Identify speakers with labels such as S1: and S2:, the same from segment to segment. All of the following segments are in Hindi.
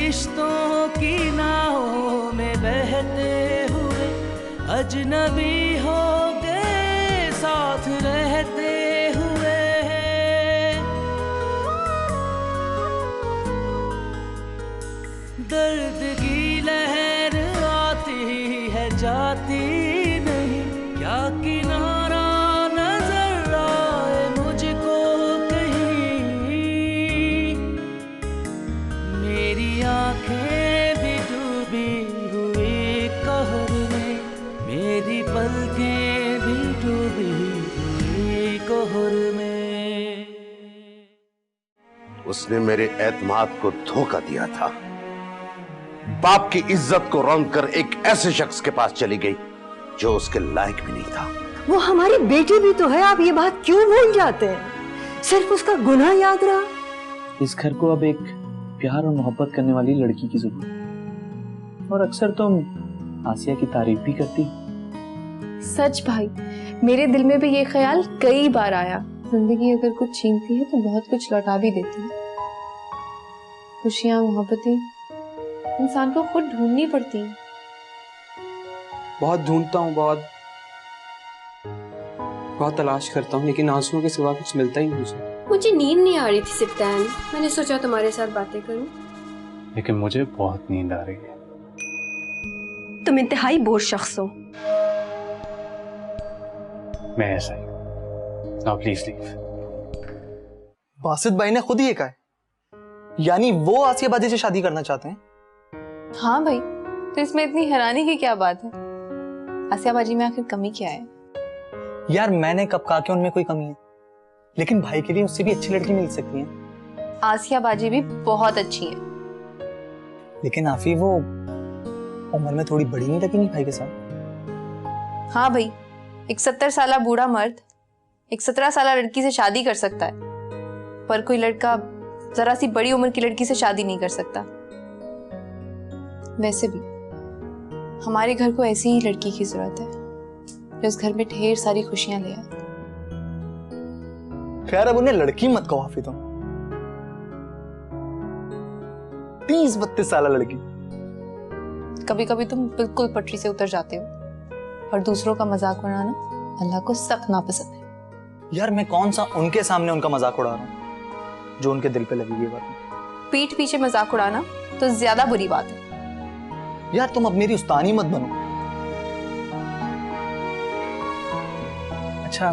S1: रिश्तों की नावों में बहते हुए अजनबी हो गए साथ रहते हुए। दर्द की लहर आती है जाती नहीं, क्या किनारा नजर आए मुझको कहीं। मेरी आंखें भी डूबी हुई कहर में, मेरी पलकें भी डूबी हुई कहर में।
S2: उसने मेरे एतमाद को धोखा दिया था। बाप की इज्जत को रंग कर एक ऐसे शख्स के पास चली गई जो उसके लायक भी नहीं था।
S3: वो हमारी बेटी भी तो है, आप ये बात क्यों भूल जाते हैं? सिर्फ उसका गुनाह याद रहा।
S4: इस घर को अब एक प्यार और मोहब्बत करने वाली लड़की की जरूरत। और अक्सर तुम आसिया की तारीफ भी करती।
S5: सच भाई, मेरे दिल में भी ये ख्याल कई बार आया। जिंदगी अगर कुछ छीनती है तो बहुत कुछ लौटा भी देती है। खुशियां, मोहब्बतें इंसान को खुद ढूंढनी पड़ती है।
S6: बहुत ढूंढता हूँ, बहुत तलाश करता हूँ, लेकिन आंसुओं के सिवा कुछ मिलता ही नहीं मुझे।
S7: मुझे नींद नहीं आ रही थी सिप्तान, मैंने सोचा तुम्हारे साथ बातें करूं।
S4: लेकिन मुझे बहुत नींद आ रही है।
S7: तुम इंतहाई बोर शख्स हो।
S4: मैं ऐसा ही। Now please leave.
S8: बासित भाई ने खुद ही ये कहा है, यानी वो आसिया बाजी से शादी करना चाहते हैं।
S5: हाँ भाई, तो इसमें इतनी हैरानी की क्या बात है? आसिया बाजी में आखिर कमी क्या है?
S8: यार मैंने कब कहा कि उनमें कोई कमी है, लेकिन भाई के लिए उससे भी अच्छी लड़की मिल सकती है।
S5: आसिया बाजी भी बहुत अच्छी है।
S8: लेकिन आफी वो उम्र में थोड़ी बड़ी नहीं लगेंगी भाई के साथ?
S5: हाँ भाई, एक 70 साला बूढ़ा मर्द एक 17 साला लड़की से शादी कर सकता है, पर कोई लड़का जरा सी बड़ी उम्र की लड़की से शादी नहीं कर सकता। वैसे भी हमारे घर को ऐसी ही लड़की की जरूरत है जो इस घर में ढेर सारी खुशियां ले आए।
S8: खैर अब उन्हें लड़की मत कहो आफी, तुम 30-32 साल लड़की।
S5: कभी कभी तुम बिल्कुल पटरी से उतर जाते हो, और दूसरों का मजाक उड़ाना अल्लाह को सख्त नापसंद है।
S8: यार मैं कौन सा उनके सामने उनका मजाक उड़ा रहा हूँ जो उनके दिल पे लगी ये बात।
S5: पीठ पीछे मजाक उड़ाना तो ज्यादा बुरी बात है।
S8: यार तुम अब मेरी उस्तानी मत बनो। अच्छा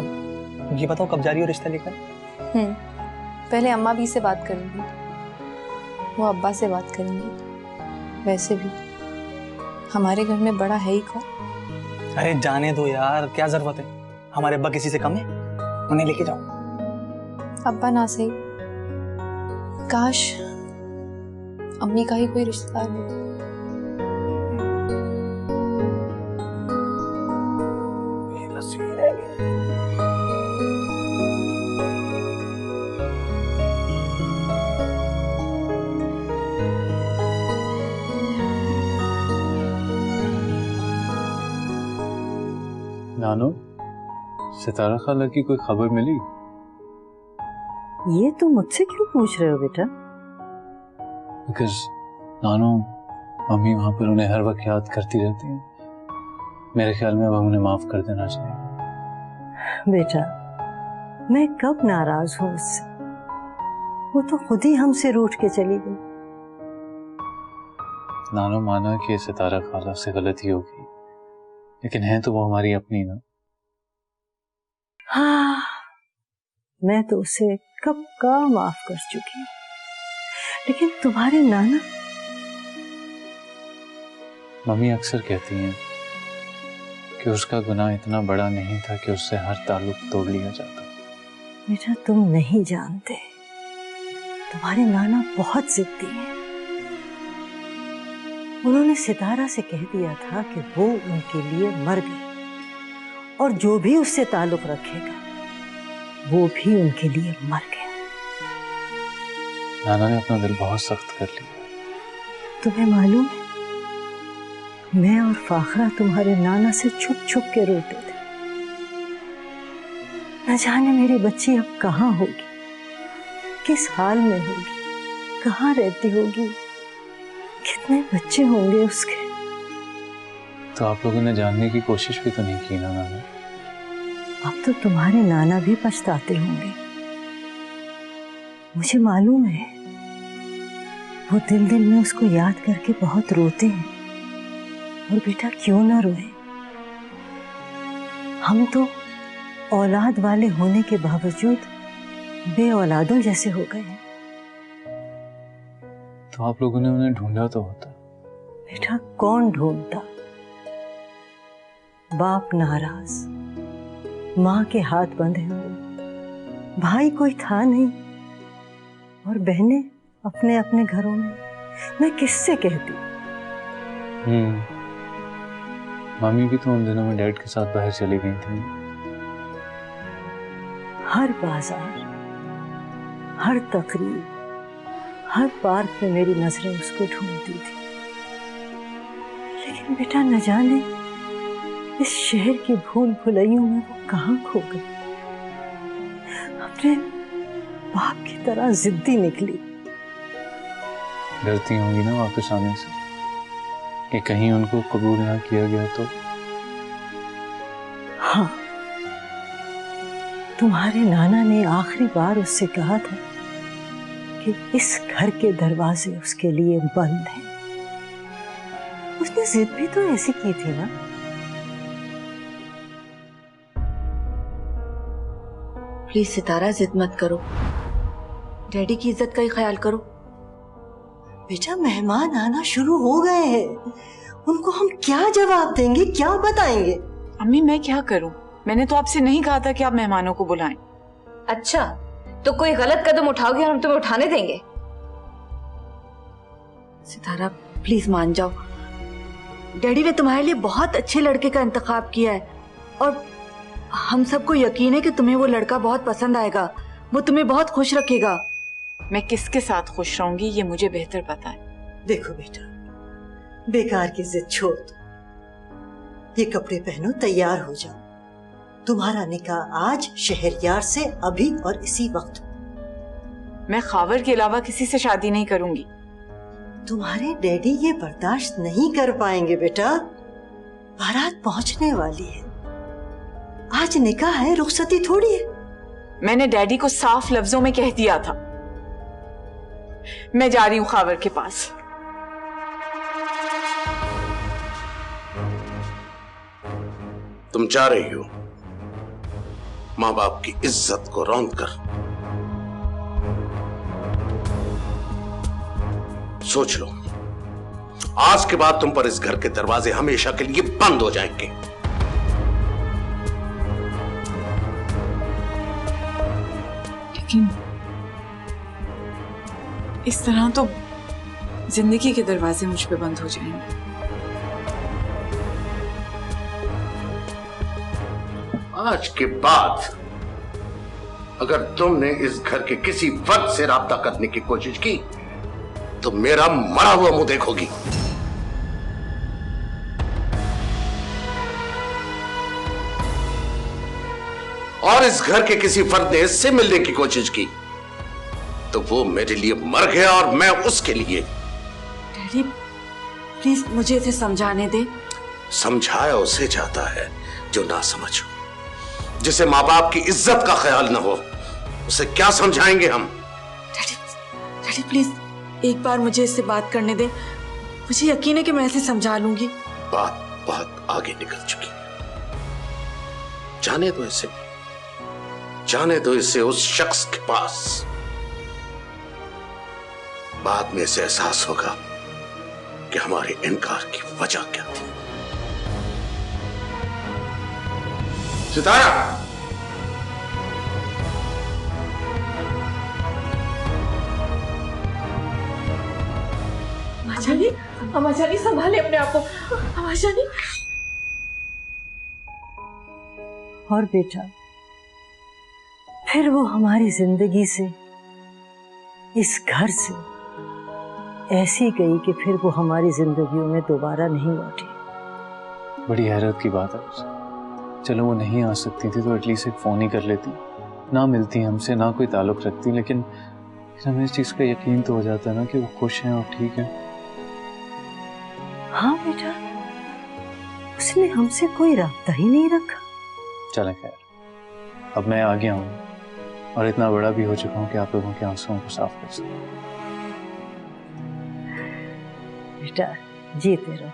S8: ये बताओ कब जा रही हो रिश्ता लेकर?
S5: पहले अम्मा भी से बात करूंगी, वो अब्बा से बात करेंगी। वैसे भी हमारे घर में बड़ा है ही कौन।
S8: अरे जाने दो यार, क्या जरूरत है? हमारे अब्बा किसी से कम है? उन्हें लेके जाओ।
S5: अब्बा ना सही, काश अम्मी का ही कोई रिश्तेदार हो।
S4: नानो, सितारा खाला की कोई खबर मिली?
S3: ये तुम मुझसे क्यों पूछ रहे हो बेटा?
S4: बिकॉज नानो, मम्मी वहां पर उन्हें हर वक्त याद करती रहती हैं। मेरे ख्याल में अब उन्हें माफ कर देना चाहिए।
S3: बेटा मैं कब नाराज हूँ उससे? वो तो खुद ही हमसे रूठ के चली गई।
S4: नानो माना कि सितारा खाला से गलती होगी, लेकिन है तो वो हमारी अपनी ना।
S3: हाँ, मैं तो उसे कब का माफ कर चुकी हूँ, लेकिन तुम्हारे नाना।
S4: मम्मी अक्सर कहती हैं कि उसका गुनाह इतना बड़ा नहीं था कि उससे हर ताल्लुक तोड़ लिया जाता।
S3: बेटा तुम नहीं जानते, तुम्हारे नाना बहुत जिद्दी हैं। उन्होंने सितारा से कह दिया था कि वो उनके लिए मर गई, और जो भी उससे ताल्लुक रखेगा वो भी उनके लिए मर गया।
S4: नाना ने अपना दिल बहुत सख्त कर लिया।
S3: तुम्हें मालूम है, मैं और फाखरा तुम्हारे नाना से छुप छुप के रोते थे। न जाने मेरी बच्ची अब कहाँ होगी, किस हाल में होगी, कहाँ रहती होगी। कितने बच्चे होंगे उसके।
S4: तो आप लोगों ने जानने की कोशिश भी तो नहीं की ना नाना।
S3: अब तो तुम्हारे नाना भी पछताते होंगे, मुझे मालूम है। वो दिल दिल में उसको याद करके बहुत रोते हैं। और बेटा क्यों ना रोए, हम तो औलाद वाले होने के बावजूद बे औलादों जैसे हो गए हैं।
S4: तो आप लोगों ने उन्हें ढूंढा तो होता।
S3: बेटा कौन ढूंढता, बाप नाराज, माँ के हाथ बंधे हुए, भाई कोई था नहीं, और बहनें अपने अपने घरों में। मैं किससे कहती।
S4: मामी भी तो उन दिनों में डैड के साथ बाहर चली गई थी।
S3: हर बाजार, हर तकरीब, हर पार्क में मेरी नजरें उसको ढूंढती थी। लेकिन बेटा न जाने इस शहर की भूल भुलैयों में वो कहाँ खो गई। अपने बाप की तरह जिद्दी निकली।
S4: डरती होंगी ना वापस आने से कि कहीं उनको कबूल ना किया गया तो।
S3: हाँ, तुम्हारे नाना ने आखिरी बार उससे कहा था कि इस घर के दरवाजे उसके लिए बंद हैं। उसने जिद भी तो ऐसी की थी ना।
S9: प्लीज सितारा, जिद मत करो, डैडी की इज्जत का ही ख्याल करो।
S3: बेटा मेहमान आना शुरू हो गए हैं, उनको हम क्या जवाब देंगे, क्या बताएंगे?
S10: अम्मी मैं क्या करूं? मैंने तो आपसे नहीं कहा था कि आप मेहमानों को बुलाएं।
S9: अच्छा, तो कोई गलत कदम उठाओगे और हम तुम्हें उठाने देंगे? सितारा प्लीज मान जाओ, डैडी ने तुम्हारे लिए बहुत अच्छे लड़के का इंतखाब किया है और हम सबको यकीन है कि तुम्हें वो लड़का बहुत पसंद आएगा, वो तुम्हें बहुत खुश रखेगा।
S10: मैं किसके साथ खुश रहूंगी ये मुझे बेहतर पता है।
S3: देखो बेटा, बेकार की जिद छोड़ दो, ये कपड़े पहनो, तैयार हो जाओ। तुम्हारा निकाह आज शहरयार से, अभी और इसी वक्त।
S10: मैं खावर के अलावा किसी से शादी नहीं करूंगी।
S3: तुम्हारे डैडी ये बर्दाश्त नहीं कर पाएंगे बेटा। बारात पहुंचने वाली है, आज निकाह है, रुखसती थोड़ी है।
S10: मैंने डैडी को साफ लफ्जों में कह दिया था। मैं जा रही हूं खावर के पास।
S2: तुम जा रही हो माँ बाप की इज्जत को रौंद कर। सोच लो, आज के बाद तुम पर इस घर के दरवाजे हमेशा के लिए बंद हो जाएंगे।
S10: लेकिन इस तरह तो जिंदगी के दरवाजे मुझ पे बंद हो जाएंगे।
S2: आज के बाद अगर तुमने इस घर के किसी फर्द से राब्ता करने की कोशिश की तो मेरा मरा हुआ मुंह देखोगी। और इस घर के किसी फर्द ने इससे मिलने की कोशिश की तो वो मेरे लिए मर गया और मैं उसके लिए।
S9: डैडी प्लीज मुझे इसे समझाने दे।
S2: समझाया उसे जाता है जो ना समझो, जिसे माँ बाप की इज्जत का ख्याल ना हो, उसे क्या समझाएंगे हम?
S9: डैडी प्लीज एक बार मुझे इससे बात करने दे, मुझे यकीन है कि मैं इसे समझा लूंगी।
S2: बात बहुत आगे निकल चुकी है, जाने दो इसे, जाने दो इसे उस शख्स के पास। बाद में इसे एहसास होगा कि हमारे इनकार की वजह क्या थी। सितारा,
S9: अमाजानी संभाले अपने आप को। अमाजानी।
S3: और बेटा फिर वो हमारी जिंदगी से, इस घर से ऐसी गई कि फिर वो हमारी जिंदगियों में दोबारा नहीं लौटी।
S4: बड़ी हैरत की बात है। चलो वो नहीं आ सकती थी तो एटलीस्ट एक फोन ही कर लेती, ना मिलती हमसे, ना कोई ताल्लुक रखती, लेकिन हमें इस चीज का यकीन तो हो जाता है ना कि वो खुश हैं और ठीक है।
S3: बेटा, उसने हमसे कोई रास्ता ही नहीं रखा।
S4: चले खैर, अब मैं आ गया हूँ और इतना बड़ा भी हो चुका हूँ कि आप लोगों के आंसुओं को साफ कर सकूं।
S3: बेटा जीते रहो,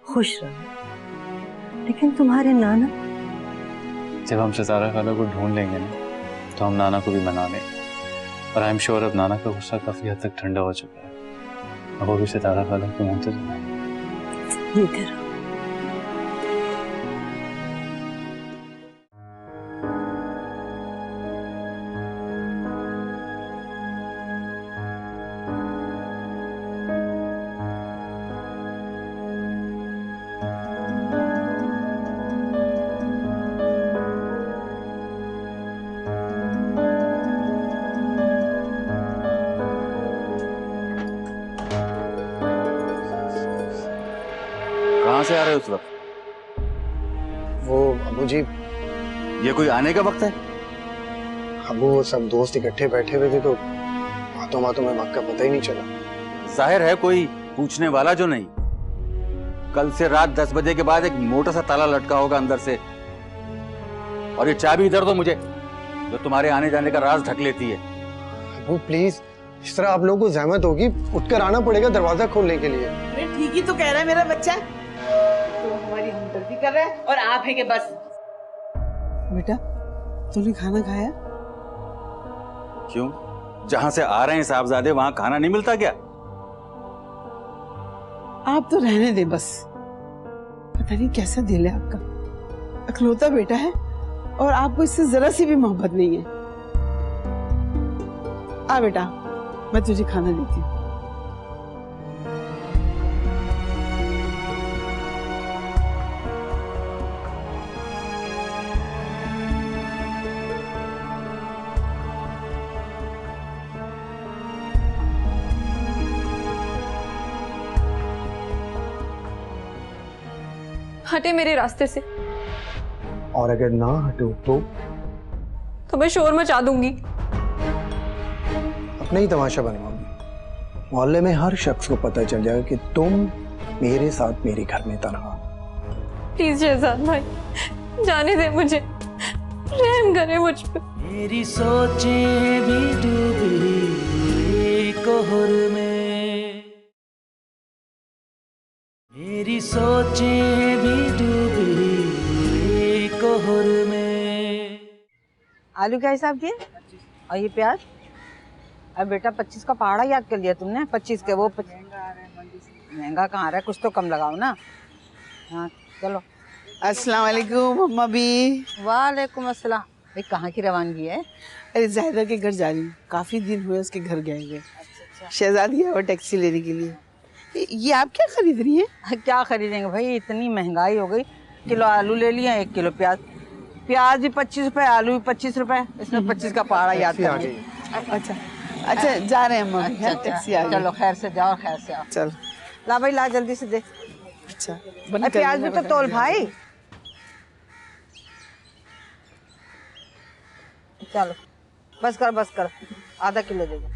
S3: खुश रहो। लेकिन तुम्हारे नाना,
S4: जब हम सितारा खाला को ढूंढ लेंगे ना, तो हम नाना को भी मना लेंगे। और आई एम श्योर अब नाना का गुस्सा काफी हद तक ठंडा हो चुका है। अब वो भी सितारा खाला को मुंतज़िर है।
S3: जीते रहो।
S11: कहाँ से आ रहे हो उस वक्त?
S8: वो अबू जी,
S11: ये कोई आने का वक्त है?
S8: अबू वो सब दोस्त इकट्ठे बैठे हुए थे तो बातों बातों में वक्त का पता ही नहीं चला।
S11: जाहिर है कोई पूछने वाला जो नहीं। कल से रात 10 बजे के बाद एक मोटा सा ताला लटका होगा अंदर से, और ये चाबी इधर दो मुझे, जो तुम्हारे आने जाने का राज ढक लेती है।
S8: अबू प्लीज, इस तरह आप लोगों को जहमत होगी, उठकर आना पड़ेगा दरवाजा खोलने के लिए।
S12: अरे ठीक ही तो कह रहा है मेरा बच्चा, तो हमारी हमदर्दी कर रहा है और आप है कि बस। बेटा तूने खाना खाया?
S11: क्यों, जहां से आ रहे हैं साहबजादे वहां खाना नहीं मिलता क्या?
S12: आप तो रहने दे बस। पता नहीं कैसा दिल है आपका, अखलौता बेटा है और आपको इससे जरा सी भी मोहब्बत नहीं है। आ बेटा, मैं तुझे खाना देती हूँ।
S5: हटे मेरे रास्ते से,
S8: और अगर ना हटो
S5: तो मैं शोर मचा दूंगी।
S8: अपना ही तमाशा बनवाऊंगी। मोहल्ले में हर शख्स को पता चल जाएगा कि तुम मेरे साथ मेरे घर में तनहा।
S5: प्लीज शहजाद भाई, जाने दे मुझे, रहम करे मुझ पे।
S1: मेरी सोचें भी डूबी कोहर में, मेरी सोचें भी डूबी कोहर में।
S12: आलू क्या हिसाब किए? और ये प्याज? अब बेटा 25 का पहाड़ा याद कर लिया तुमने। 25 के वो महंगा कहाँ आ रहा है, कुछ तो कम लगाओ ना। हाँ चलो। अस्सलाम वालेकुम अम्मा भी। वालेकुम अस्सलाम। भाई कहाँ की रवानगी है? अरे जाहिदा के घर जा रही हूँ, काफी दिन हुए उसके घर गए हुए। शहजादी है वो टैक्सी लेने के लिए। ये आप क्या खरीद रही हैं? क्या खरीदेंगे भाई, इतनी महंगाई हो गई। किलो आलू ले लिया, 1 किलो प्याज। प्याज भी 25 रुपए, आलू भी 25 रुपए, इसमें 25 का पहाड़ा याद कर लिया। अच्छा अच्छा, जा रहे हैं अम्मा। अच्छा, टैक्सी आ गई। चलो खैर से जाओ, खैर से आओ। चलो ला भाई ला, जल्दी से दे। अच्छा प्याज भी तो तोल भाई। चलो बस कर, आधा किलो दे दो।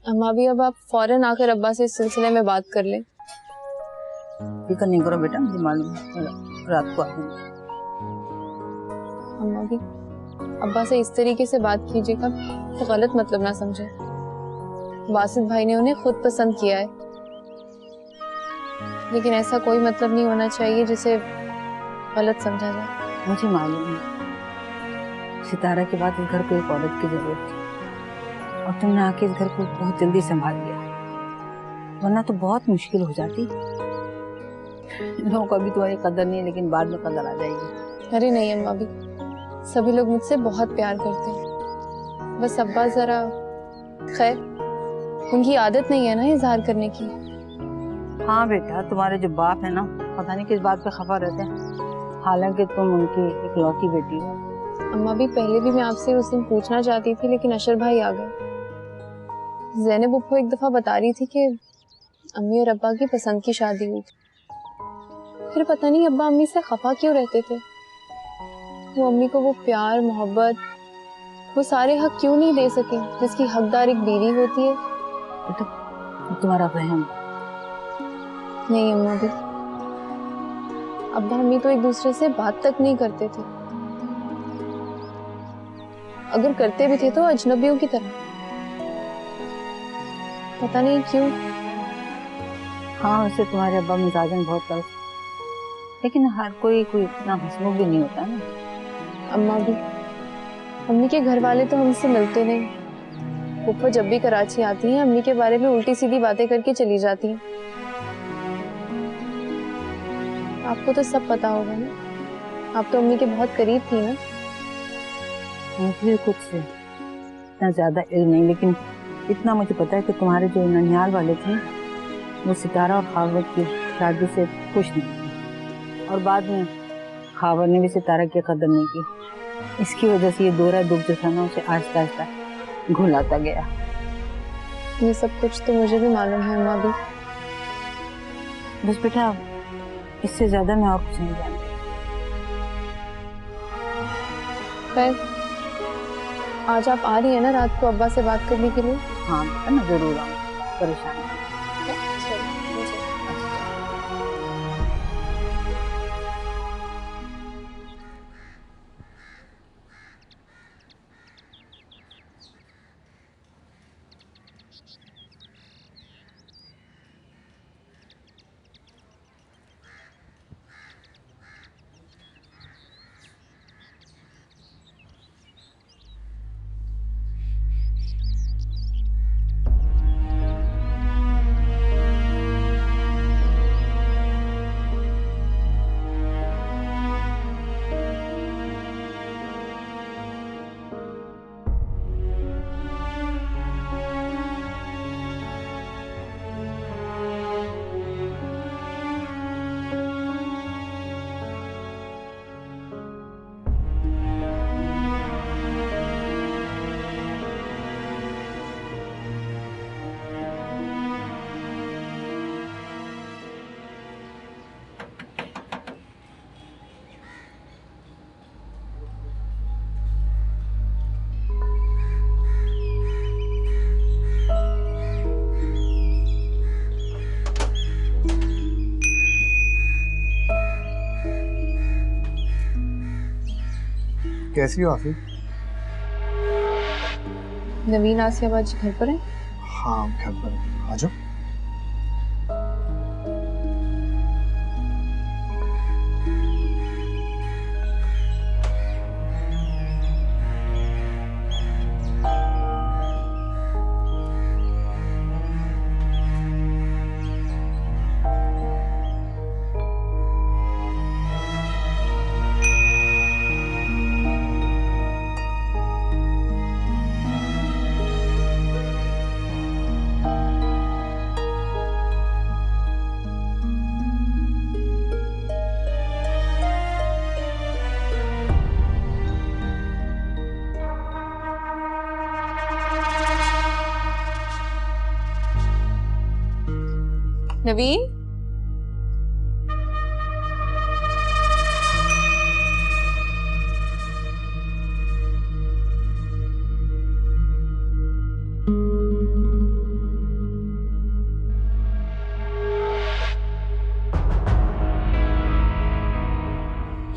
S5: अम्मा भी अब आप फौरन आकर अब्बा से इस सिलसिले में बात कर लें।
S12: फिक्र नहीं करो बेटा, मुझे मालूम है रात को आऊंगी।
S5: अम्मा भी अब्बा से इस तरीके से बात कीजिएगा तो गलत मतलब ना समझे। वासिद भाई ने उन्हें खुद पसंद किया है, लेकिन ऐसा कोई मतलब नहीं होना चाहिए जिसे गलत समझा जाए।
S12: मुझे मालूम है सितारा के बाद इस घर को एक औरत की जरूरत थी और तुमने आके इस घर को बहुत जल्दी संभाल लिया, वरना तो बहुत मुश्किल हो जाती। लोगों को अभी तुम्हारी कदर नहीं, लेकिन बाद में कदर आ जाएगी।
S5: अरे नहीं अम्मा, भी सभी लोग मुझसे बहुत प्यार करते हैं, बस अब्बा जरा, खैर उनकी आदत नहीं है ना इजहार करने की।
S12: हाँ बेटा, तुम्हारे जो बाप है ना, पता नहीं किस बात पे खफा रहते हैं, हालांकि तुम उनकी इकलौती बेटी हो।
S5: अम्मा भी पहले भी मैं आपसे उस दिन पूछना चाहती थी, लेकिन अशर भाई आ गए। ज़ैनब उप्पो एक दफा बता रही थी कि अम्मी और अब्बा की पसंद की शादी हुई, फिर पता नहीं अब्बा अम्मी से खफा क्यों रहते थे। वो अम्मी को वो प्यार मोहब्बत, वो सारे हक क्यों नहीं दे सके जिसकी हकदार एक बीवी होती है।
S12: तो तुम्हारा वहम।
S5: नहीं अम्मा भी, अब्बा अम्मी तो एक दूसरे से बात तक नहीं करते थे, अगर करते भी थे तो अजनबियों की तरह। पता नहीं क्यों।
S12: हाँ, वैसे तुम्हारे अब्बा मिजाजन बहुत तल्ख, लेकिन हर कोई इतना हंसमुख भी नहीं होता ना।
S5: अम्मा भी, अम्मी के घर वाले तो हमसे मिलते नहीं। फूफा जब भी कराची आती हैं अम्मी के बारे में उल्टी सीधी बातें करके चली जाती हैं। आपको तो सब पता होगा ना, आप तो अम्मी के बहुत करीब थी ना।
S12: मुझे कुछ इतना ज्यादा इल्म नहीं, लेकिन इतना मुझे पता है कि तुम्हारे जो ननिहाल वाले थे वो सितारा और खावर की शादी से खुश नहीं थे, और बाद में खावर ने भी सितारा की कदर नहीं की। इसकी वजह से ये दोहरा दुख जो था ना, उसे आहिस्ता आहिस्ता घुलाता गया।
S5: ये सब कुछ तो मुझे भी मालूम है अम्मा भी।
S12: बस बेटा, इससे ज्यादा मैं और कुछ नहीं जानती।
S5: खैर, आज आप आ रही है ना रात को अब्बा से बात करने के लिए?
S12: हाँ बेटा, मैं जरूर आऊँ, परेशान नहीं।
S8: कैसी हो आफी?
S5: नवीन आसिया बाजी घर पर है?
S8: हाँ, घर पर। आ जाओ।
S5: नवीन,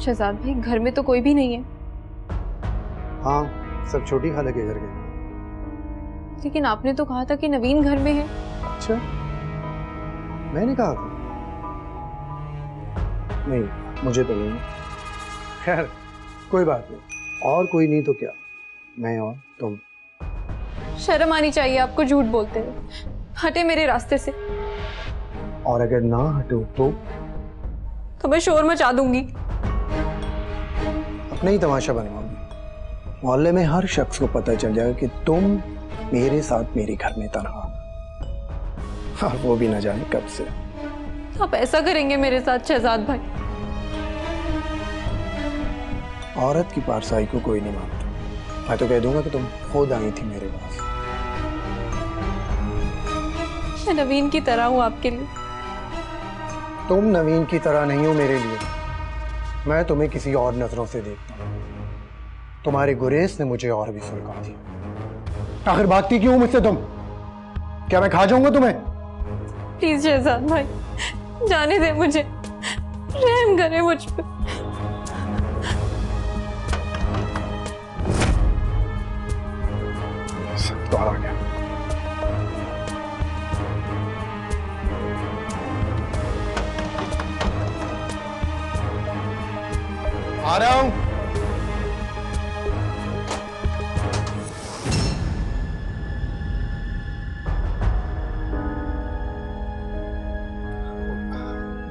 S5: शहजाद भाई घर में तो कोई भी नहीं है।
S13: हाँ, सब छोटी खाला के घर गए।
S5: लेकिन आपने तो कहा था कि नवीन घर में है।
S13: अच्छा, मैंने कहा था? नहीं, मुझे तो नहीं। खैर कोई बात नहीं, और कोई नहीं तो क्या, मैं और तुम।
S5: शर्म आनी चाहिए आपको झूठ बोलते हुए। हटे मेरे रास्ते से।
S13: और अगर ना हटो तो
S5: मैं शोर मचा दूंगी।
S13: अपना ही तमाशा बनवाऊंगी। मोहल्ले में हर शख्स को पता चल जाएगा कि तुम मेरे साथ मेरे घर में तनहा, और वो भी न जाने कब से।
S5: आप ऐसा करेंगे मेरे साथ शहजाद भाई?
S13: औरत की पारसाई को कोई नहीं मानता। मैं तो कह दूंगा कि तुम खुद आई थी मेरे पास।
S5: मैं नवीन की तरह हूँ आपके लिए।
S13: तुम नवीन की तरह नहीं हो मेरे लिए। मैं तुम्हें किसी और नजरों से देखता हूँ। तुम्हारे गुरेज ने मुझे और भी सुलगा दिया। आखिर भागती क्यों मुझसे तुम? क्या मैं खा जाऊंगा तुम्हें?
S5: प्लीज शहजाद भाई, जाने दे मुझे। रहम करे मुझ पे।
S13: सब तो आ गया। आ रहा हूं।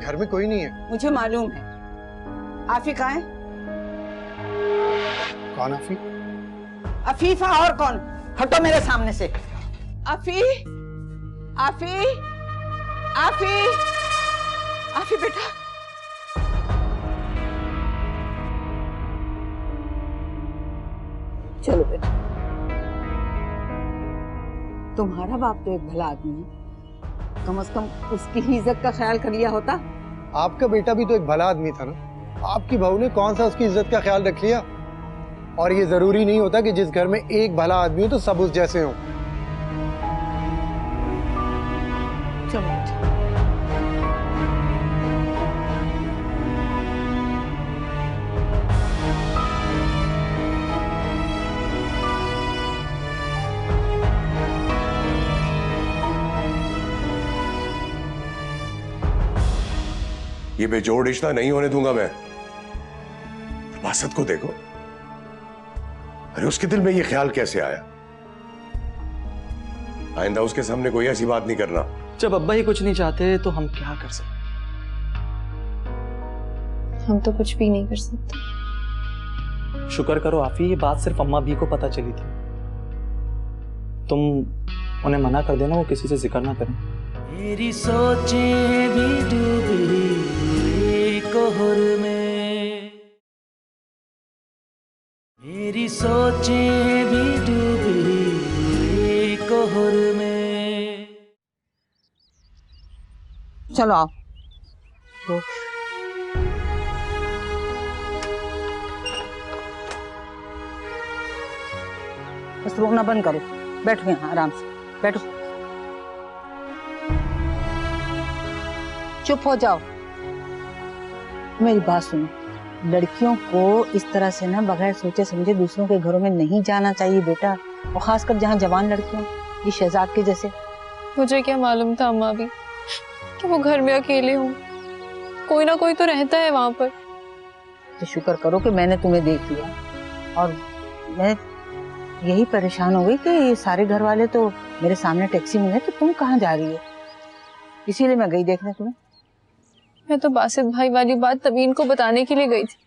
S13: घर में कोई नहीं है।
S12: मुझे मालूम है। आफी कहाँ है?
S13: कौन आफी?
S12: अफीफा और कौन? हटो मेरे सामने से। आफी, आफी, आफी, आफी बेटा। चलो बेटा, तुम्हारा बाप तो एक भला आदमी है, कम से कम उसकी ही इज्जत का ख्याल कर लिया होता।
S13: आपका बेटा भी तो एक भला आदमी था ना। आपकी बहू ने कौन सा उसकी इज्जत का ख्याल रख लिया? और ये जरूरी नहीं होता कि जिस घर में एक भला आदमी हो तो सब उस जैसे हो।
S12: चलो बेटा।
S14: ये बेजोड़ रिश्ता नहीं होने दूंगा मैं। बासत को देखो, अरे उसके दिल में ये ख्याल कैसे आया? आइंदा उसके सामने कोई ऐसी बात नहीं करना।
S8: जब अब्बा ही कुछ नहीं चाहते तो हम क्या कर सकते?
S5: हम तो कुछ भी नहीं कर सकते।
S8: शुक्र करो आफी, ये बात सिर्फ अम्मा भी को पता चली थी। तुम उन्हें मना कर देना, वो किसी से जिक्र ना करें।
S1: मेरी सोचें भी डूबी कोहर में, मेरी सोचें भी डूबी कोहर में।
S12: चलो आओ। तो बस रोना बंद करो। बैठो यहाँ आराम से, बैठो। चुप हो जाओ। मेरी बात सुनो, लड़कियों को इस तरह से ना बगैर सोचे समझे दूसरों के घरों में नहीं जाना चाहिए बेटा, और खासकर जहाँ जवान लड़कियों, ये शहजाद के जैसे।
S5: मुझे क्या मालूम था अम्मा भी कि वो घर में अकेले हों। कोई ना कोई तो रहता है वहां पर।
S12: तो शुक्र करो कि मैंने तुम्हें देख लिया, और मैं यही परेशान हो गई कि ये सारे घर वाले तो मेरे सामने टैक्सी में गए, तो तुम कहाँ जा रही हो? इसीलिए मैं गई देखने तुम्हें।
S5: मैं तो बासित भाई वाली बात नवीन को बताने के लिए गई थी।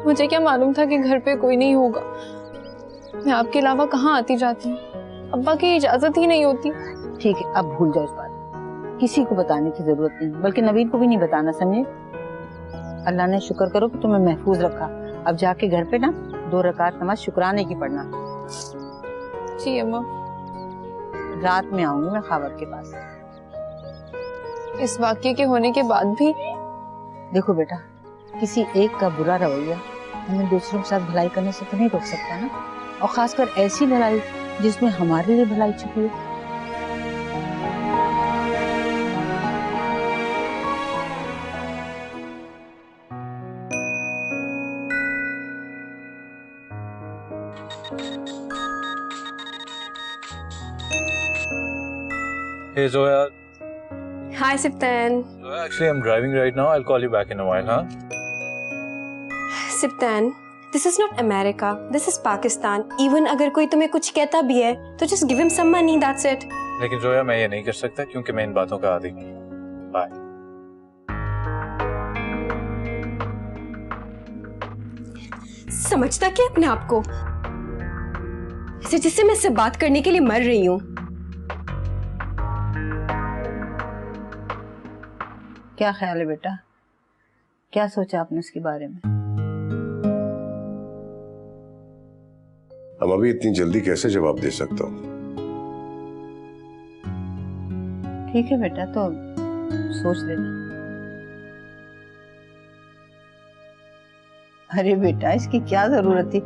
S5: मुझे क्या मालूम था कि घर पे कोई नहीं होगा। मैं आपके अलावा कहाँ आती जाती हूँ, अब्बा की इजाजत ही नहीं होती।
S12: ठीक है, अब भूल जाओ इस बात। किसी को बताने की जरूरत नहीं, बल्कि नवीन को भी नहीं बताना, समझे? अल्लाह ने शुक्र करो कि तुम्हें महफूज रखा। अब जाके घर पे ना 2 रकात नमाज शुक्राने की पढ़ना।
S5: जी अम्मा।
S12: रात में आऊंगी मैं खावर के पास।
S5: इस वाक्य के होने के बाद भी?
S12: देखो बेटा, किसी एक का बुरा रवैया हमें दूसरों के साथ भलाई करने से तो नहीं रोक सकता ना, और खासकर ऐसी भलाई जिसमें हमारे लिए भलाई छुपी है।
S4: Hey Zoya.
S7: Hi, Siptan.
S4: Actually, I'm driving right now. I'll call you back in a while, huh?
S7: Siptan, this is not America. This is Pakistan. Even अगर कोई तुम्हें कुछ कहता भी है, तो just give him some money. That's it.
S4: लेकिन जोया मैं ये नहीं कर सकता क्योंकि मैं इन बातों का आदी नहीं। बाय।
S7: समझता क्या अपने आप को? जिससे मैं इससे बात करने के लिए मर रही हूँ।
S9: क्या ख्याल है बेटा? क्या सोचा आपने इसके बारे में?
S14: हम अभी इतनी जल्दी कैसे जवाब दे सकता हूँ?
S9: ठीक है बेटा, तो सोच लेना। अरे बेटा, इसकी क्या जरूरत थी?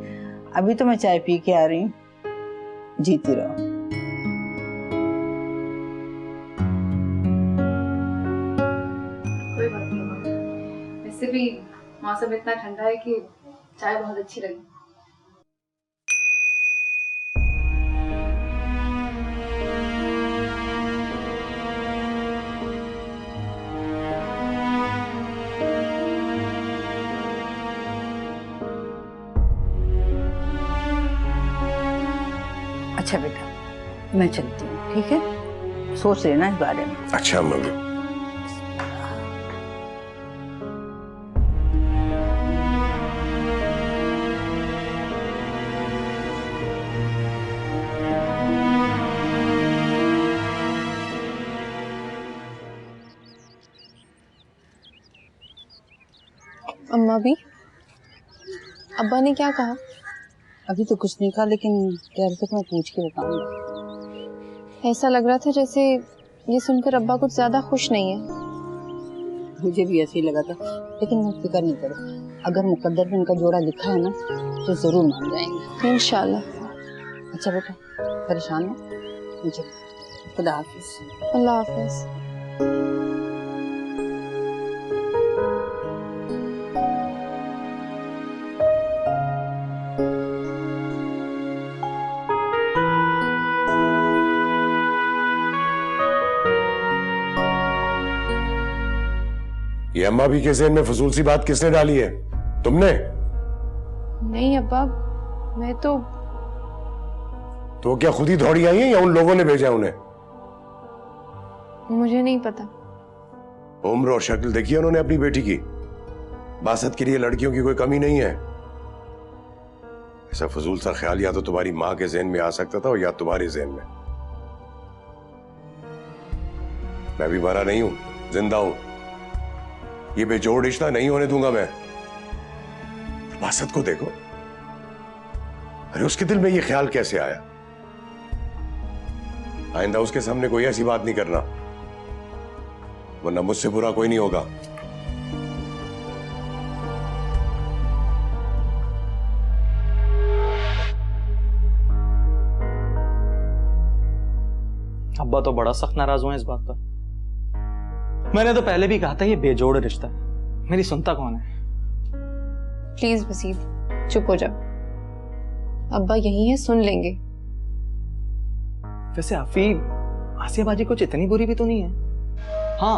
S9: अभी तो मैं चाय पी के आ रही हूँ। जीती रहो।
S5: कोई बात नहीं माँ। वैसे भी मौसम इतना ठंडा है कि चाय बहुत अच्छी लगी।
S9: अच्छा बेटा, मैं चलती हूँ, ठीक है? सोच लेना इस बारे में।
S14: अच्छा मम्मी।
S5: अम्मा भी? अब्बा ने क्या कहा?
S9: अभी तो कुछ नहीं कहा, लेकिन कह रहे थे कि मैं पूछ के बताऊंगा।
S5: ऐसा लग रहा था जैसे ये सुनकर अब्बा कुछ ज्यादा खुश नहीं है।
S9: मुझे भी ऐसे ही लगा था, लेकिन फिक्र नहीं करो। अगर मुकद्दर में इनका जोड़ा लिखा है ना, तो जरूर मान जाएंगे
S5: इंशाल्लाह।
S9: अच्छा बेटा, परेशान हो? मुझे खुदा हाफिज।
S5: अल्लाह हाफिज।
S14: ये अम्मा भी के ज़हन में फजूल सी बात किसने डाली है? तुमने?
S5: नहीं अब्बा, मैं तो
S14: क्या खुद ही दौड़ी आई है या उन लोगों ने भेजा है उन्हें?
S5: मुझे नहीं पता।
S14: उम्र और शक्ल देखी है उन्होंने अपनी बेटी की। बासत के लिए लड़कियों की कोई कमी नहीं है। ऐसा फजूल सा ख्याल या तो तुम्हारी माँ के ज़हन में आ सकता था या तुम्हारे ज़हन में। मैं भी मरा नहीं हूं, जिंदा हूं। ये बेजोड़ रिश्ता नहीं होने दूंगा मैं। बासत को देखो, अरे उसके दिल में ये ख्याल कैसे आया? आइंदा उसके सामने कोई ऐसी बात नहीं करना, वरना मुझसे बुरा कोई नहीं होगा।
S8: अब्बा तो बड़ा सख्त नाराज हुए इस बात पर। मैंने तो पहले भी कहा था ये बेजोड़ रिश्ता है, मेरी सुनता कौन है?
S5: प्लीज वसीम, चुप हो जाओ। अब्बा यही है, सुन लेंगे।
S8: वैसे आसिया बाजी कुछ इतनी बुरी भी तो नहीं है। हाँ,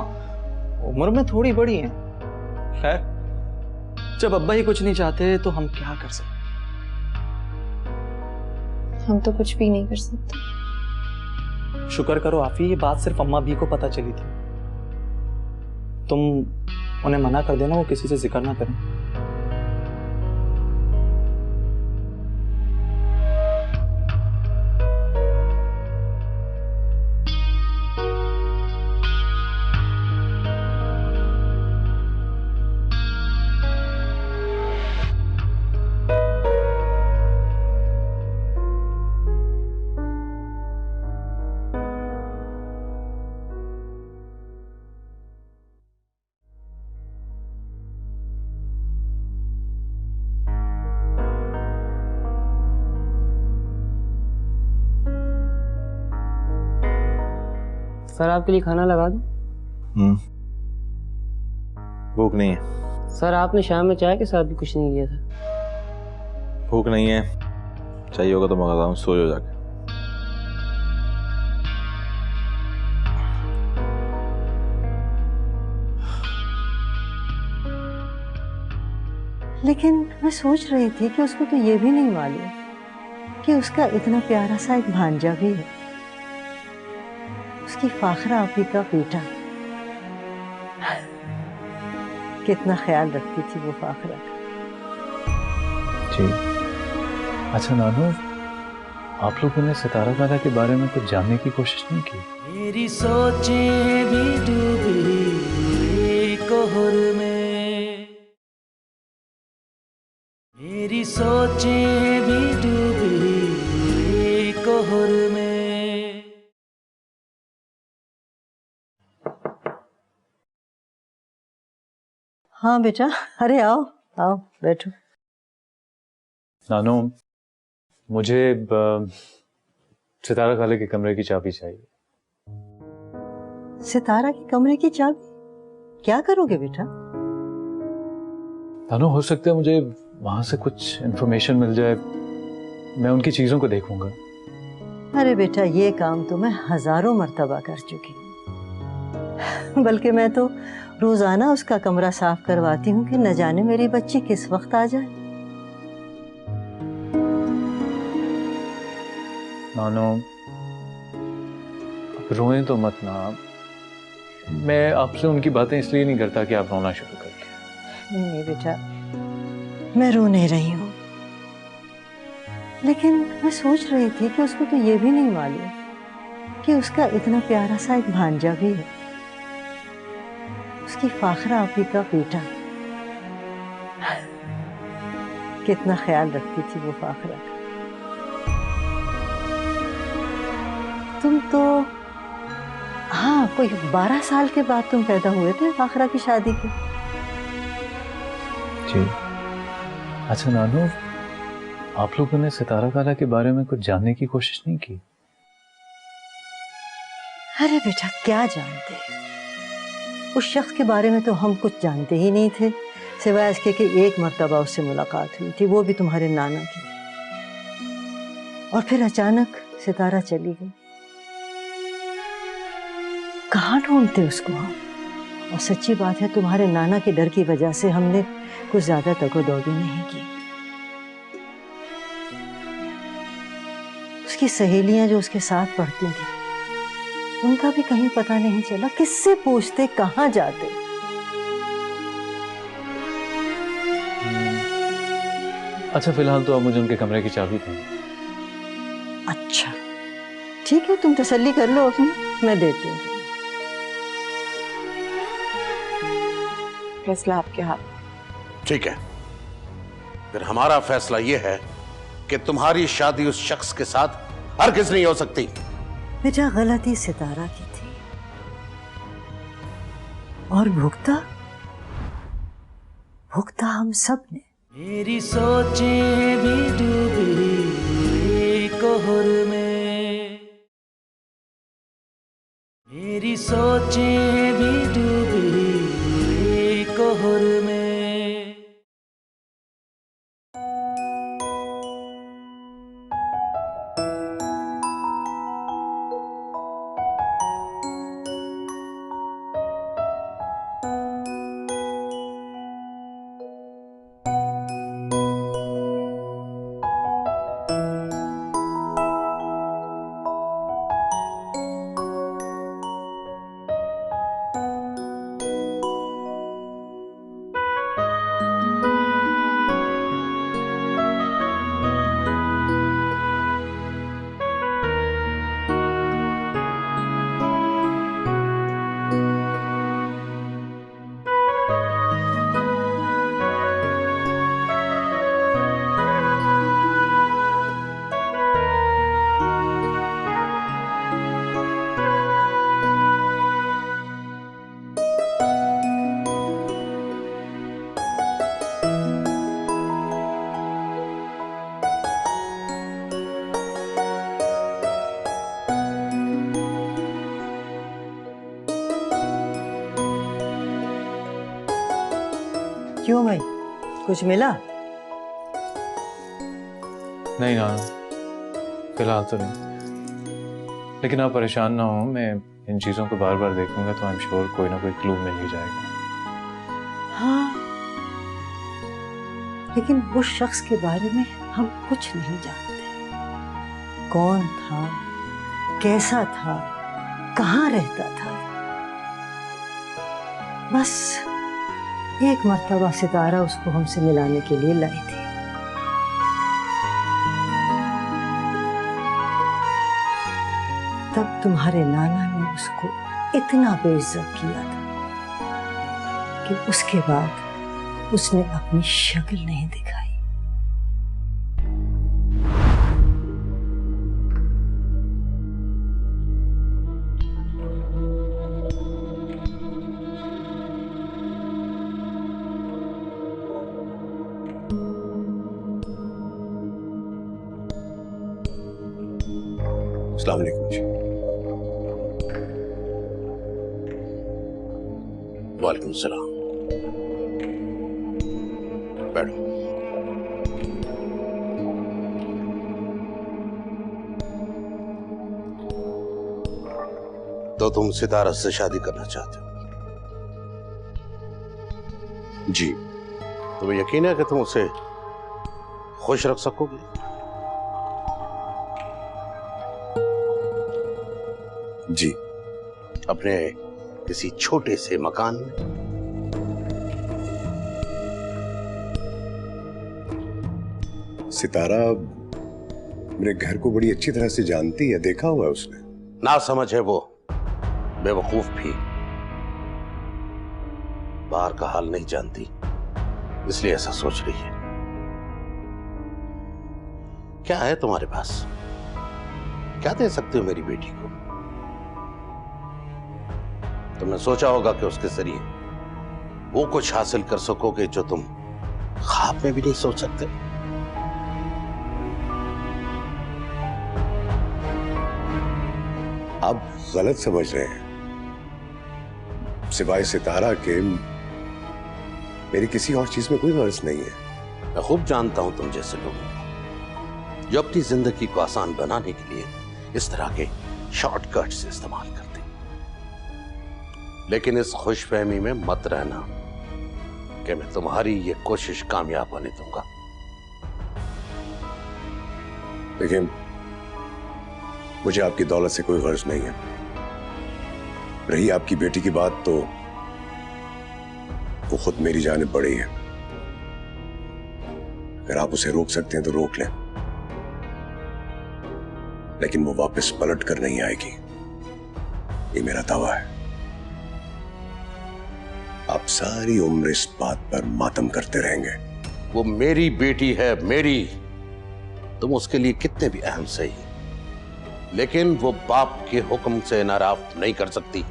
S8: उम्र में थोड़ी बड़ी है। खैर, जब अब्बा ही कुछ नहीं चाहते तो हम क्या कर सकते?
S5: हम तो कुछ भी नहीं कर सकते।
S8: शुक्र करो आफी, ये बात सिर्फ अम्मा भी को पता चली थी। तुम उन्हें मना कर देना, वो किसी से जिक्र ना करें।
S15: सर आपके लिए खाना लगा दूं?
S16: भूख नहीं है
S15: सर। आपने शाम में चाय के साथ भी कुछ नहीं लिया था।
S16: भूख नहीं है, चाहिए होगा तो मंगाता हूँ, सो जाके।
S3: लेकिन मैं सोच रही थी कि उसको तो ये भी नहीं मालूम कि उसका इतना प्यारा सा एक भांजा भी है, उसकी फाखरा आपी का बेटा। कितना ख्याल रखती थी वो फाखरा का।
S4: जी। अच्छा नानू, आप लोगों ने सितारा दादा के बारे में कुछ जानने की कोशिश नहीं की?
S1: मेरी सोचें भी डूबी कोहर में, मेरी सोचें भी डूबी कोहर में।
S3: हाँ बेटा, अरे आओ आओ बैठो।
S4: नानू, मुझे सितारा खाले के कमरे की चाबी चाहिए।
S3: सितारा के कमरे की चाबी? क्या करोगे बेटा?
S4: नानू, हो सकता है मुझे वहां से कुछ इंफॉर्मेशन मिल जाए, मैं उनकी चीजों को देखूंगा।
S3: अरे बेटा, ये काम तो मैं हजारों मर्तबा कर चुकी हूँ। बल्कि मैं तो रोजाना उसका कमरा साफ करवाती हूँ कि न जाने मेरी बच्ची किस वक्त आ जाए।
S4: नानो, अब रोएं तो मत ना। मैं आपसे उनकी बातें इसलिए नहीं करता कि आप रोना शुरू कर दें।
S3: नहीं बेटा, मैं रो नहीं रही हूँ, लेकिन मैं सोच रही थी कि उसको तो ये भी नहीं मालूम कि उसका इतना प्यारा सा एक भांजा भी है, उसकी फाखरा आपी का बेटा। कितना ख्याल रखती थी वो फाखरा का। तुम तो, हाँ, कोई 12 साल के बाद तुम पैदा हुए थे फाखरा की शादी के।
S4: जी। अच्छा नानू, आप लोगों ने सितारा खाला के बारे में कुछ जानने की कोशिश नहीं की?
S3: अरे बेटा, क्या जानते, उस शख्स के बारे में तो हम कुछ जानते ही नहीं थे, सिवाय इसके कि एक मर्तबा उससे मुलाकात हुई थी, वो भी तुम्हारे नाना की। और फिर अचानक सितारा चली गई। कहाँ ढूंढते उसको हम? और सच्ची बात है, तुम्हारे नाना के डर की वजह से हमने कुछ ज्यादा तगोदौड़ी नहीं की। उसकी सहेलियां जो उसके साथ पढ़ती थी, उनका भी कहीं पता नहीं चला। किससे पूछते, कहाँ जाते?
S4: अच्छा, फिलहाल तो आप मुझे उनके कमरे की चाबी दें।
S3: अच्छा ठीक है, तुम तसल्ली कर लो अपनी, मैं देती हूँ।
S10: फैसला आपके हाथ।
S2: ठीक है, फिर हमारा फैसला यह है कि तुम्हारी शादी उस शख्स के साथ हरगिज़ नहीं हो सकती।
S3: बेटा, गलती सितारा की थी, और भुगता भुगता हम सब ने।
S1: मेरी सोचें भी डूबी कोहर में, मेरी सोचें भी डूबी कोहर में।
S3: क्यों भाई, कुछ मिला?
S4: नहीं नानू, फिलहाल तो नहीं, लेकिन आप परेशान ना हो, मैं इन चीजों को बार बार देखूंगा तो आई एम श्योर कोई ना कोई क्लू मिल ही जाएगा।
S3: हाँ, लेकिन उस शख्स के बारे में हम कुछ नहीं जानते। कौन था, कैसा था, कहाँ रहता था। बस एक मर्तबा सितारा उसको हमसे मिलाने के लिए लाई थी। तब तुम्हारे नाना ने उसको इतना बेइज्जत किया था कि उसके बाद उसने अपनी शक्ल नहीं दिखाई।
S14: अस्सलाम वालेकुम जी।
S2: वालेकुम सलाम। बैठो। तो तुम सितारा से शादी करना चाहते हो? जी। तुम्हें यकीन है कि तुम उसे खुश रख सकोगे? जी। अपने किसी छोटे से मकान में?
S14: सितारा मेरे घर को बड़ी अच्छी तरह से जानती है, देखा हुआ है उसने।
S2: ना समझ है वो, बेवकूफ भी। बाहर का हाल नहीं जानती, इसलिए ऐसा सोच रही है। क्या है तुम्हारे पास? क्या दे सकते हो मेरी बेटी को? तुमने सोचा होगा कि उसके जरिए वो कुछ हासिल कर सकोगे जो तुम ख्वाब में भी नहीं सोच सकते।
S14: आप गलत समझ रहे हैं। सिवाय सितारा के मेरी किसी और चीज में कोई गर्ज नहीं है।
S2: मैं खूब जानता हूं तुम जैसे लोगों को जो अपनी जिंदगी को आसान बनाने के लिए इस तरह के शॉर्टकट्स इस्तेमाल करते। लेकिन इस खुशफहमी में मत रहना कि मैं तुम्हारी ये कोशिश कामयाब होने दूंगा।
S14: लेकिन मुझे आपकी दौलत से कोई गर्ज नहीं है। रही आपकी बेटी की बात, तो वो खुद मेरी जानिब बढ़ी है। अगर आप उसे रोक सकते हैं तो रोक लें, लेकिन वो वापस पलट कर नहीं आएगी, ये मेरा दावा है। आप सारी उम्र इस बात पर मातम करते रहेंगे।
S2: वो मेरी बेटी है, मेरी। तुम उसके लिए कितने भी अहम सही, लेकिन वो बाप के हुक्म से नाराज नहीं कर सकती।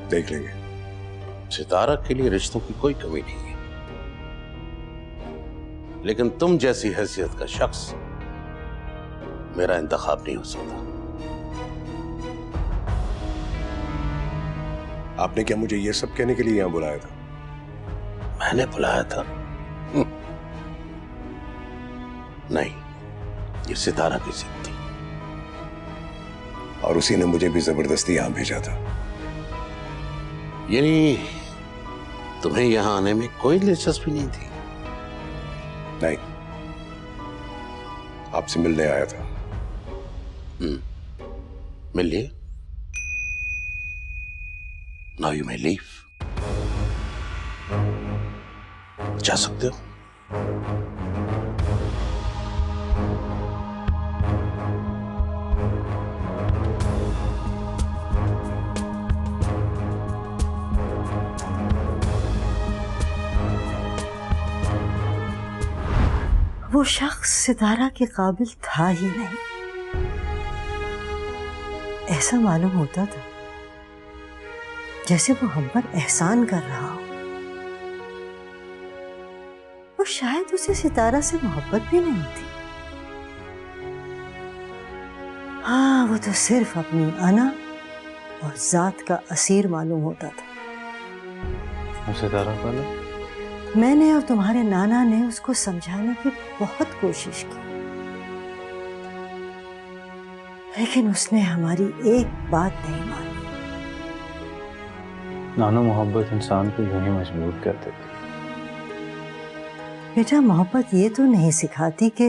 S14: देख लेंगे।
S2: सितारा के लिए रिश्तों की कोई कमी नहीं है, लेकिन तुम जैसी हैसियत का शख्स मेरा इंतखाब नहीं हो सकता।
S14: आपने क्या मुझे ये सब कहने के लिए यहां बुलाया था?
S2: मैंने बुलाया था? नहीं, ये सितारा की जिद थी।
S14: और उसी ने मुझे भी जबरदस्ती यहां भेजा था।
S2: यानी तुम्हें यहां आने में कोई दिलचस्पी नहीं थी?
S14: नहीं, आपसे मिलने आया था।
S2: मिल लिए? Now you may leave. जा सकते हो।
S3: वो शख्स सितारा के काबिल था ही नहीं। ऐसा मालूम होता था जैसे वो हम पर एहसान कर रहा हो। और शायद उसे सितारा से मोहब्बत भी नहीं थी। हाँ, वो तो सिर्फ अपनी अना और जात का असीर मालूम होता था।
S4: सितारा वाला?
S3: मैंने और तुम्हारे नाना ने उसको समझाने की बहुत कोशिश की, लेकिन उसने हमारी एक बात नहीं मानी।
S4: नानो, मोहब्बत इंसान को यूं ही मजबूर कर देती।
S3: बेटा, मोहब्बत ये तो नहीं सिखाती कि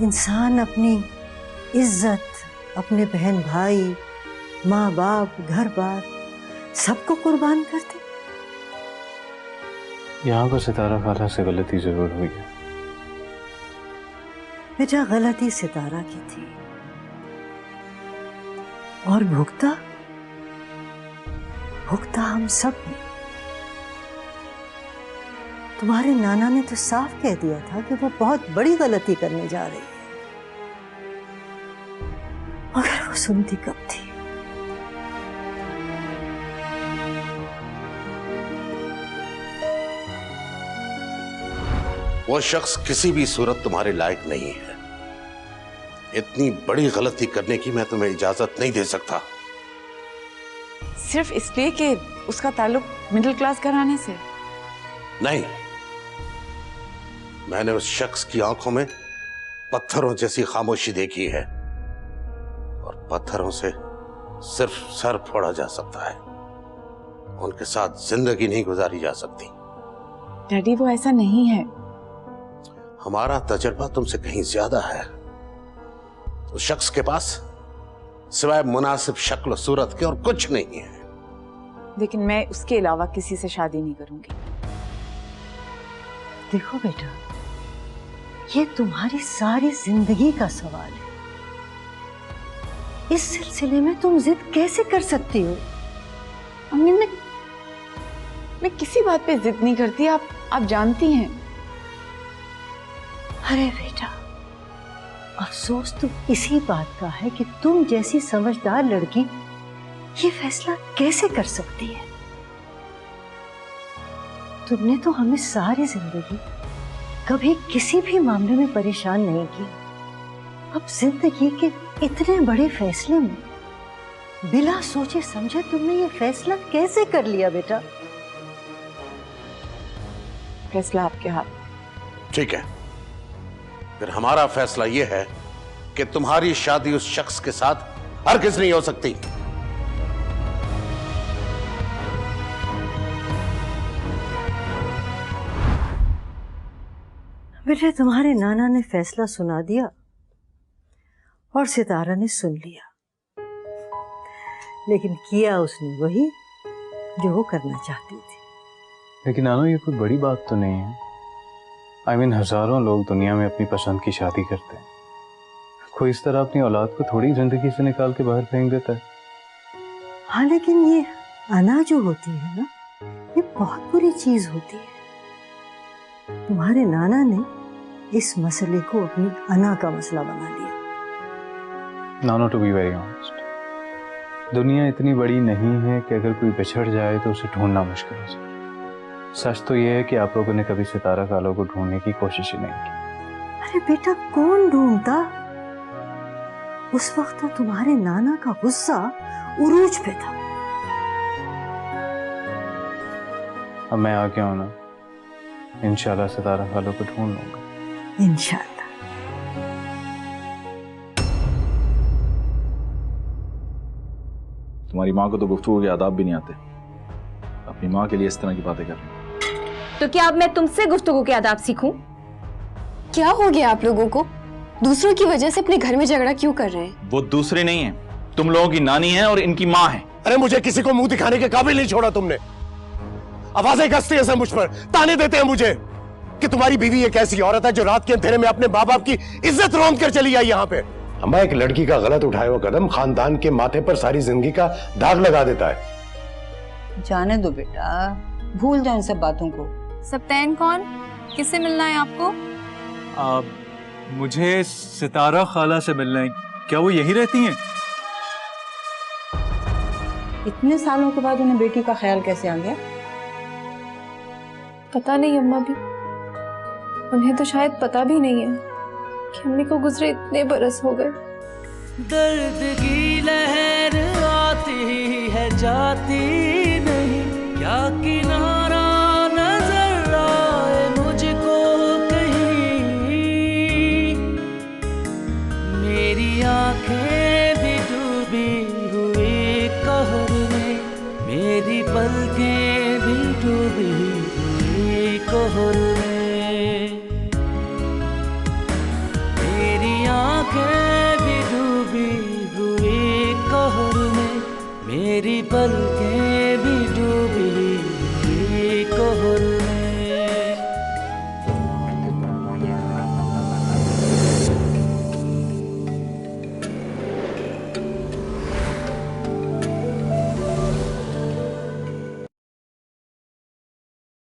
S3: इंसान अपनी इज्जत, अपने बहन भाई, माँ बाप, घर बार सबको कुर्बान कर दे।
S4: यहाँ पर सितारा खाला से गलती जरूर हुई है।
S3: बेटा, गलती सितारा की थी और भुगता हम सब ने। तुम्हारे नाना ने तो साफ कह दिया था कि वो बहुत बड़ी गलती करने जा रही है, मगर वो सुनती कब थी।
S2: वो शख्स किसी भी सूरत तुम्हारे लायक नहीं है। इतनी बड़ी गलती करने की मैं तुम्हें इजाजत नहीं दे सकता।
S10: सिर्फ इसलिए कि उसका ताल्लुक मिडिल क्लास घराने से?
S2: नहीं, मैंने उस शख्स की आंखों में पत्थरों जैसी खामोशी देखी है, और पत्थरों से सिर्फ सर फोड़ा जा सकता है, उनके साथ जिंदगी नहीं गुजारी जा सकती।
S10: डैडी, वो ऐसा नहीं है।
S2: हमारा तजर्बा तुमसे कहीं ज्यादा है। उस शख्स के पास सिवाय मुनासिब शक्ल सूरत के और कुछ नहीं है।
S10: लेकिन मैं उसके अलावा किसी से शादी नहीं करूंगी।
S3: देखो बेटा, ये तुम्हारी सारी जिंदगी का सवाल है। इस सिलसिले में तुम जिद कैसे कर सकती हो?
S10: अम्मी, मैं किसी बात पे जिद नहीं करती, आप जानती हैं।
S3: अरे बेटा, अफसोस तो इसी बात का है कि तुम जैसी समझदार लड़की ये फैसला कैसे कर सकती है? तुमने तो हमें सारी जिंदगी कभी किसी भी मामले में परेशान नहीं की। अब जिंदगी के इतने बड़े फैसले में बिना सोचे समझे तुमने ये फैसला कैसे कर लिया बेटा?
S10: फैसला आपके हाथ।
S2: ठीक है, फिर हमारा फैसला यह है कि तुम्हारी शादी उस शख्स के साथ हरगिज़ नहीं हो सकती।
S3: बेटे, तुम्हारे नाना ने फैसला सुना दिया और सितारा ने सुन लिया, लेकिन किया उसने वही जो वो करना चाहती थी।
S4: लेकिन नानो, ये कोई बड़ी बात तो नहीं है। I mean, हजारों लोग दुनिया में अपनी पसंद की शादी करते हैं। कोई इस तरह अपनी औलाद को थोड़ी जिंदगी से निकाल के बाहर फेंक देता है।
S3: हाँ, लेकिन ये अना जो होती है ना, ये बहुत बुरी चीज होती है। तुम्हारे नाना ने इस मसले को अपनी अना का मसला बना लिया।
S4: नानो, टू बी वेरी ऑनेस्ट, दुनिया इतनी बड़ी नहीं है कि अगर कोई बिछड़ जाए तो उसे ढूंढना मुश्किल हो जाए। सच तो ये है कि आप लोगों ने कभी सितारा खाला को ढूंढने की कोशिश ही नहीं की।
S3: अरे बेटा, कौन ढूंढता? उस वक्त तो तुम्हारे नाना का गुस्सा उरूज पे था।
S4: अब मैं आ गया हूं ना, इंशाल्लाह सितारा खाला को ढूंढ लूंगा।
S3: इंशाल्लाह।
S16: तुम्हारी माँ को तो गुफ्तगू के आदाब भी नहीं आते, अपनी माँ के लिए इस तरह की बातें कर रही।
S7: तो क्या अब मैं तुमसे गुफ्तगू के आदाब सीखूं? क्या हो गया आप लोगों को? दूसरों की वजह से अपने घर में झगड़ा क्यों कर रहे हैं?
S16: वो दूसरे नहीं है, तुम लोगों की नानी है और इनकी माँ है।
S14: अरे मुझे किसी को मुंह दिखाने के काबिल नहीं छोड़ा तुमने। आवाजें कसती है मुझ पर, ताने देते हैं मुझे कि तुम्हारी बीवी एक ऐसी औरत है जो रात के अंधेरे में अपने माँ बाप की इज्जत रौंद कर चली आई यहाँ पे।
S13: अम्मा, एक लड़की का गलत उठाया हुआ कदम खानदान के माथे पर सारी जिंदगी का दाग लगा देता है।
S12: जाने दो बेटा, भूल जाओ इन सब बातों को।
S5: सप्तैन कौन? किससे मिलना है आपको?
S4: मुझे सितारा खाला से मिलना है। क्या वो यही रहती हैं?
S12: इतने सालों के बाद उन्हें बेटी का ख्याल कैसे आ गया?
S5: पता नहीं अम्मा भी, उन्हें तो शायद पता भी नहीं है कि अम्मी को गुजरे इतने बरस हो गए।
S1: दर्द की लहर आती है जाती नहीं, क्या किनारा नजर आ कोहर में, मेरी आंखें भी डूबी हुई कोहर में, मेरी पलकें भी